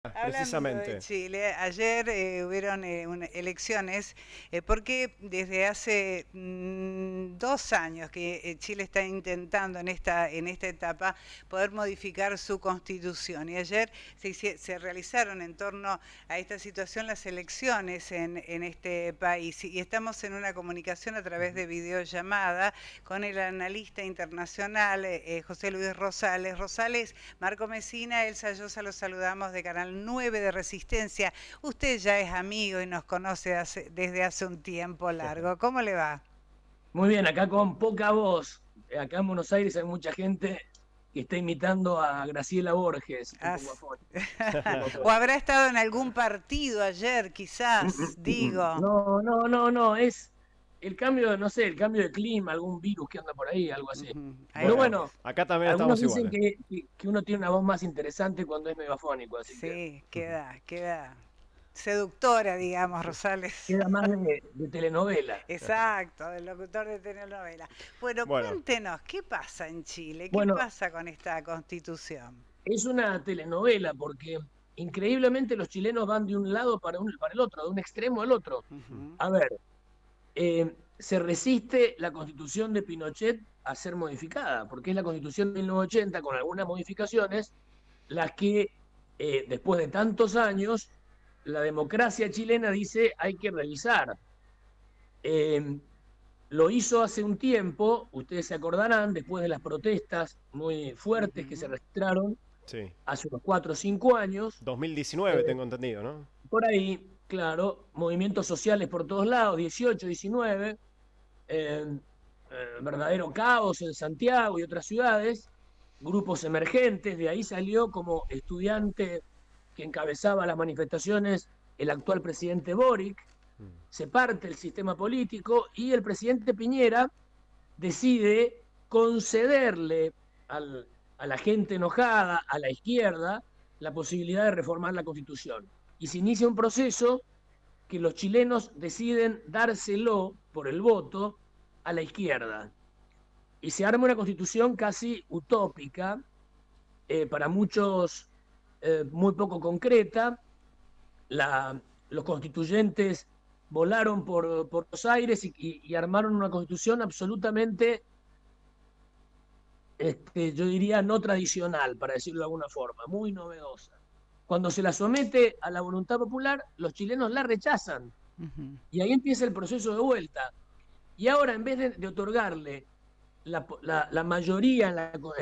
Hablando de precisamente. Chile, ayer hubieron elecciones porque desde hace 2 años que Chile está intentando en esta etapa poder modificar su constitución y ayer se realizaron en torno a esta situación las elecciones en este país y estamos en una comunicación a través Ujú. de videollamada con el analista internacional José Luis Rosales. Rosales, Marco Mesina, Elsa Llosa, los saludamos de Canal 9 de Resistencia. Usted ya es amigo y nos conoce desde hace un tiempo largo. ¿Cómo le va? Muy bien, acá con poca voz. Acá en Buenos Aires hay mucha gente que está imitando a Graciela Borges, un poco As- afónico. Un poco ¿O afónico. habrá estado en algún partido ayer, quizás? Digo. No, no, no, no, es el cambio, no sé, el cambio de clima, algún virus que anda por ahí, algo así. Ujú, ahí Pero va. Bueno, bueno, acá también algunos estamos dicen iguales. que uno tiene una voz más interesante cuando es medio afónico, así que Sí, Ujú. queda seductora, digamos, Rosales. queda más de telenovela. Exacto, del locutor de telenovela. Bueno, Bueno, cuéntenos, ¿qué pasa en Chile? ¿Qué Bueno, pasa con esta constitución? es una telenovela porque increíblemente los chilenos van de un lado para el otro, de un extremo al otro. Ujú. A ver, se resiste la constitución de Pinochet a ser modificada, porque es la constitución de 1980 con algunas modificaciones las que después de tantos años la democracia chilena dice hay que revisar. Eh, lo hizo hace un tiempo, ustedes se acordarán, después de las protestas muy fuertes que se Ujú. registraron sí. hace unos 4 o 5 años, 2019 eh, tengo entendido, ¿no? por ahí, claro, movimientos sociales por todos lados, 18, 19, eh, verdadero caos en Santiago y otras ciudades, grupos emergentes, de ahí salió como estudiante que encabezaba las manifestaciones el actual presidente Boric, Mm. se parte el sistema político y el presidente Piñera decide concederle a la gente enojada, a la izquierda, la posibilidad de reformar la constitución. Y se inicia un proceso que los chilenos deciden dárselo por el voto a la izquierda. Y se arma una constitución casi utópica, para muchos muy poco concreta. Los constituyentes volaron por los aires y armaron una constitución absolutamente, yo diría, no tradicional, para decirlo de alguna forma, muy novedosa. Cuando se la somete a la voluntad popular, los chilenos la rechazan. Ujú. Y ahí empieza el proceso de vuelta. Y ahora, en vez de otorgarle la mayoría en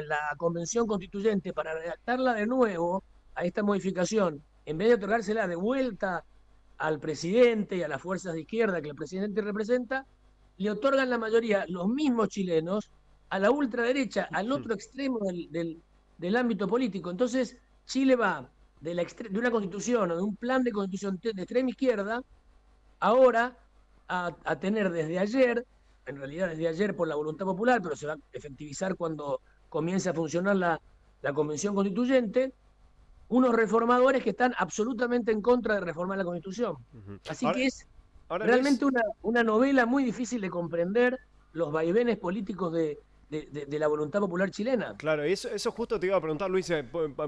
la convención constituyente para redactarla de nuevo a esta modificación, en vez de otorgársela de vuelta al presidente y a las fuerzas de izquierda que el presidente representa, le otorgan la mayoría los mismos chilenos a la ultraderecha, al otro extremo del ámbito político. Entonces, Chile va de una constitución o de un plan de constitución de extrema izquierda ahora a tener desde ayer, en realidad desde ayer por la voluntad popular, pero se va a efectivizar cuando comience a funcionar la convención constituyente, unos reformadores que están absolutamente en contra de reformar la constitución. Ujú. Así Ahora, que es ahora Luis, realmente una novela muy difícil de comprender los vaivenes políticos de la voluntad popular chilena. claro, eso justo te iba a preguntar, Luis,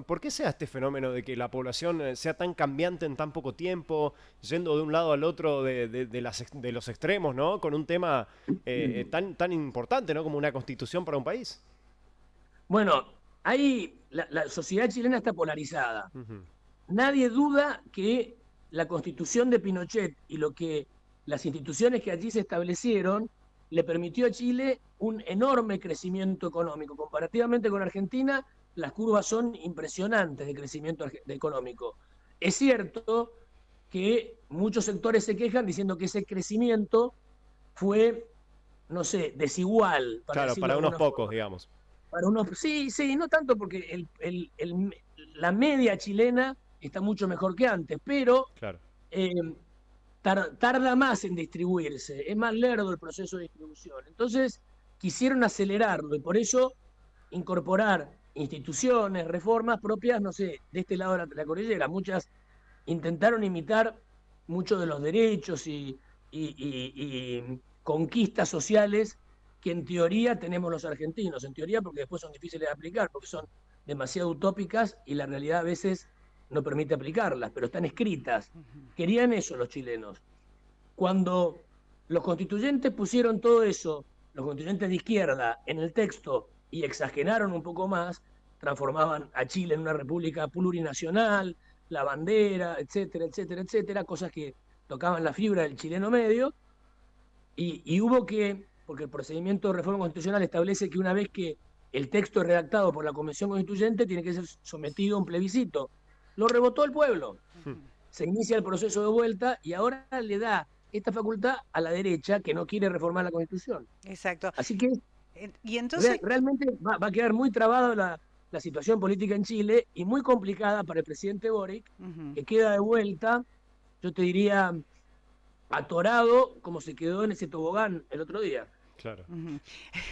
¿por qué se da este fenómeno de que la población sea tan cambiante en tan poco tiempo, yendo de un lado al otro de los extremos, ¿no? Con un tema tan importante, ¿no? Como una constitución para un país. Bueno, ahí la sociedad chilena está polarizada. Ujú. Nadie duda que la constitución de Pinochet y lo que las instituciones que allí se establecieron le permitió a Chile un enorme crecimiento económico. Comparativamente con Argentina, las curvas son impresionantes de crecimiento económico. Es cierto que muchos sectores se quejan diciendo que ese crecimiento fue, no sé, desigual, para Claro, decirlo para de unos alguna pocos, forma. digamos. Para unos, sí, sí, no tanto porque la media chilena está mucho mejor que antes, pero Claro. eh, tarda más en distribuirse, es más lerdo el proceso de distribución. Entonces, quisieron acelerarlo y por eso incorporar instituciones, reformas propias, no sé, de este lado de la cordillera. Muchas intentaron imitar muchos de los derechos y conquistas sociales que en teoría tenemos los argentinos, en teoría porque después son difíciles de aplicar, porque son demasiado utópicas y la realidad a veces no permite aplicarlas, pero están escritas. Querían eso los chilenos. Cuando los constituyentes pusieron todo eso, los constituyentes de izquierda, en el texto y exageraron un poco más, transformaban a Chile en una república plurinacional, la bandera, etcétera, etcétera, etcétera, cosas que tocaban la fibra del chileno medio, y hubo que, porque el procedimiento de reforma constitucional establece que una vez que el texto es redactado por la Convención Constituyente, tiene que ser sometido a un plebiscito. Lo rebotó el pueblo. Se inicia el proceso de vuelta y ahora le da esta facultad a la derecha que no quiere reformar la Constitución. Exacto. Así que y entonces realmente va a quedar muy trabada la situación política en Chile y muy complicada para el presidente Boric, que queda de vuelta, yo te diría, atorado como se quedó en ese tobogán el otro día. Claro.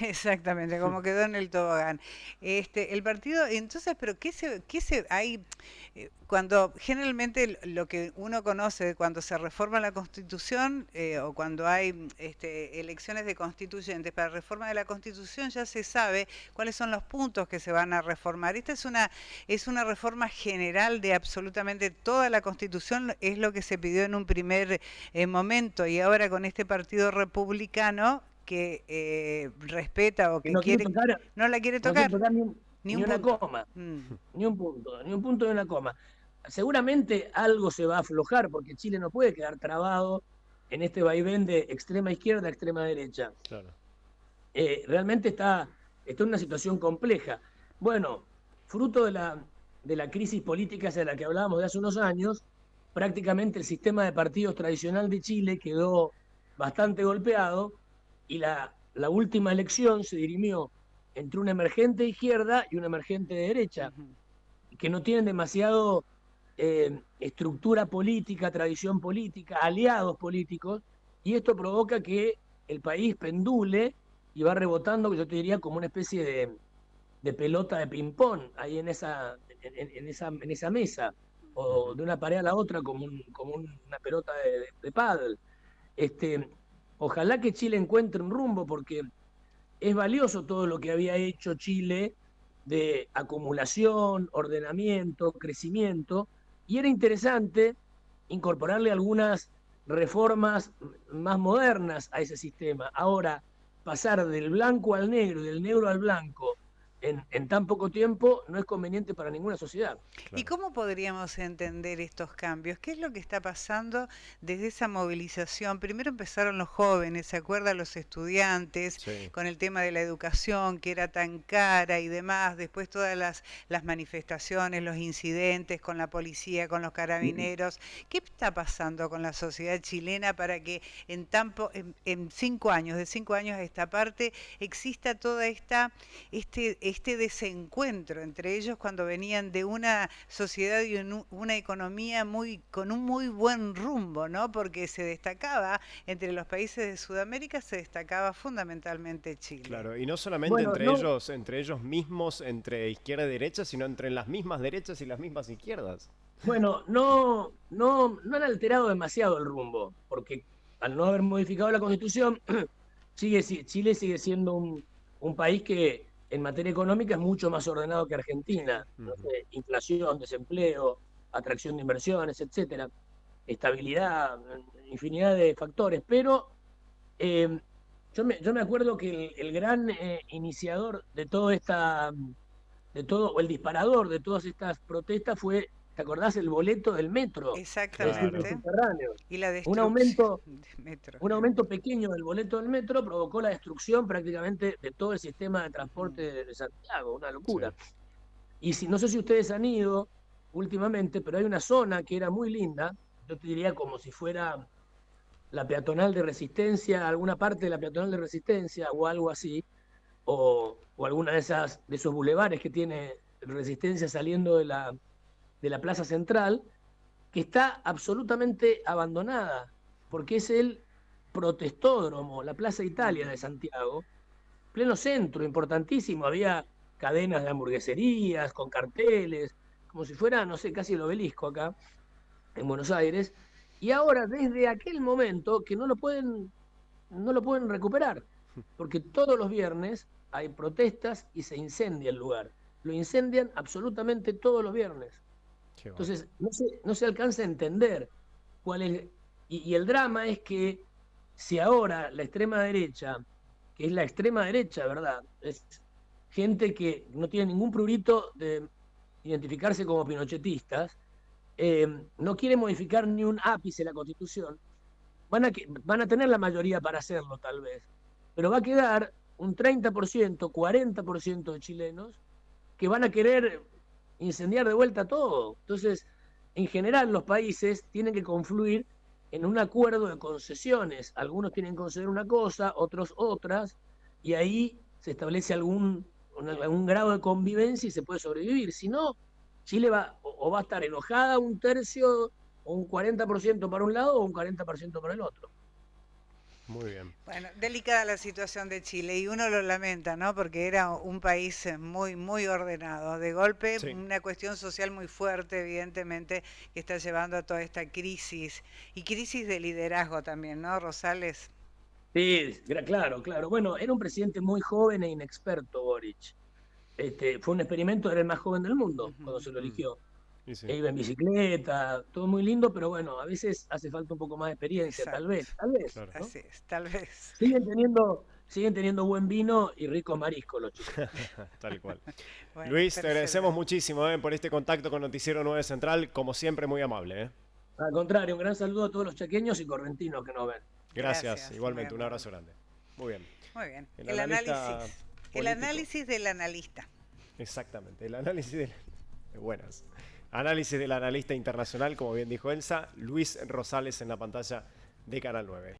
Exactamente, como quedó en el tobogán. El partido, entonces, pero qué se hay cuando generalmente lo que uno conoce cuando se reforma la Constitución o cuando hay elecciones de constituyentes para reforma de la Constitución, ya se sabe cuáles son los puntos que se van a reformar. Esta es una reforma general de absolutamente toda la Constitución, es lo que se pidió en un primer momento, y ahora con este partido republicano que respeta o que no quiere tocar, no la quiere tocar, ni una coma, ni un punto ni una coma. Seguramente algo se va a aflojar porque Chile no puede quedar trabado en este vaivén de extrema izquierda a extrema derecha. Claro. Realmente está en una situación compleja. Bueno, fruto de la crisis política de la que hablábamos de hace unos años, prácticamente el sistema de partidos tradicional de Chile quedó bastante golpeado y la última elección se dirimió entre una emergente de izquierda y una emergente de derecha, que no tienen demasiado estructura política, tradición política, aliados políticos, y esto provoca que el país pendule y va rebotando, yo te diría, como una especie de pelota de ping-pong ahí en esa mesa, o de una pared a la otra como una pelota de pádel. Ojalá que Chile encuentre un rumbo, porque es valioso todo lo que había hecho Chile de acumulación, ordenamiento, crecimiento, y era interesante incorporarle algunas reformas más modernas a ese sistema. Ahora, pasar del blanco al negro y del negro al blanco en tan poco tiempo no es conveniente para ninguna sociedad. Claro. ¿Y cómo podríamos entender estos cambios? ¿Qué es lo que está pasando desde esa movilización? Primero empezaron los jóvenes, ¿se acuerdan? Los estudiantes, sí, con el tema de la educación, que era tan cara y demás. Después todas las manifestaciones, los incidentes con la policía, con los carabineros. ¿Qué está pasando con la sociedad chilena para que en 5 años, de 5 años a esta parte, exista toda este desencuentro entre ellos cuando venían de una sociedad y una economía con un muy buen rumbo, ¿no? Porque se destacaba, entre los países de Sudamérica, se destacaba fundamentalmente Chile. Claro, y no solamente entre ellos mismos, entre izquierda y derecha, sino entre las mismas derechas y las mismas izquierdas. Bueno, no han alterado demasiado el rumbo, porque al no haber modificado la Constitución, Chile sigue siendo un país que en materia económica es mucho más ordenado que Argentina. No sé, inflación, desempleo, atracción de inversiones, etcétera, estabilidad, infinidad de factores. Pero yo me acuerdo que el gran iniciador de todo, o el disparador de todas estas protestas fue, ¿te acordás? El boleto del metro. Exactamente. Y la destrucción un aumento pequeño del boleto del metro provocó la destrucción prácticamente de todo el sistema de transporte de Santiago, una locura. Sí. Y no sé si ustedes han ido últimamente, pero hay una zona que era muy linda, yo te diría como si fuera la peatonal de Resistencia, alguna parte de la peatonal de Resistencia o algo así, o alguna de esos bulevares que tiene Resistencia saliendo de la Plaza Central, que está absolutamente abandonada, porque es el protestódromo, la Plaza Italia de Santiago, pleno centro, importantísimo, había cadenas de hamburgueserías con carteles, como si fuera, no sé, casi el Obelisco acá, en Buenos Aires, y ahora desde aquel momento que no lo pueden recuperar, porque todos los viernes hay protestas y se incendia el lugar, lo incendian absolutamente todos los viernes. Qué va. Entonces, no se alcanza a entender cuál es. Y el drama es que si ahora la extrema derecha, que es la extrema derecha, ¿verdad? Es gente que no tiene ningún prurito de identificarse como pinochetistas, no quiere modificar ni un ápice la Constitución, van a tener la mayoría para hacerlo tal vez, pero va a quedar un 30%, 40% de chilenos que van a querer incendiar de vuelta todo. Entonces, en general los países tienen que confluir en un acuerdo de concesiones. Algunos tienen que conceder una cosa, otros otras, y ahí se establece algún grado de convivencia y se puede sobrevivir. Si no, Chile o va a estar enojada un tercio, o un 40% para un lado, o un 40% para el otro. Muy bien. Bueno, delicada la situación de Chile y uno lo lamenta, ¿no? Porque era un país muy, muy ordenado. De golpe, Sí. una cuestión social muy fuerte, evidentemente, que está llevando a toda esta crisis. Y crisis de liderazgo también, ¿no, Rosales? Sí, claro, claro. Bueno, era un presidente muy joven e inexperto, Boric. Fue un experimento, era el más joven del mundo Ujú. cuando se lo Mm, eligió. y sí. Iba en bicicleta, todo muy lindo, pero bueno, a veces hace falta un poco más de experiencia, Exacto, tal vez, Claro. ¿no? así es, tal vez. Siguen teniendo buen vino y ricos mariscos los chilenos. Tal cual. Bueno, Luis, te agradecemos persevera. muchísimo por este contacto con Noticiero 9 Central. Como siempre, muy amable. Al contrario, un gran saludo a todos los chaqueños y correntinos que nos ven. Gracias, Gracias, muy igualmente. Un amable. abrazo grande. Muy bien. Muy bien. El El analista análisis. El político. análisis del analista. Exactamente. El análisis de buenas. Análisis del analista internacional, como bien dijo Elsa, Luis Rosales en la pantalla de Canal 9.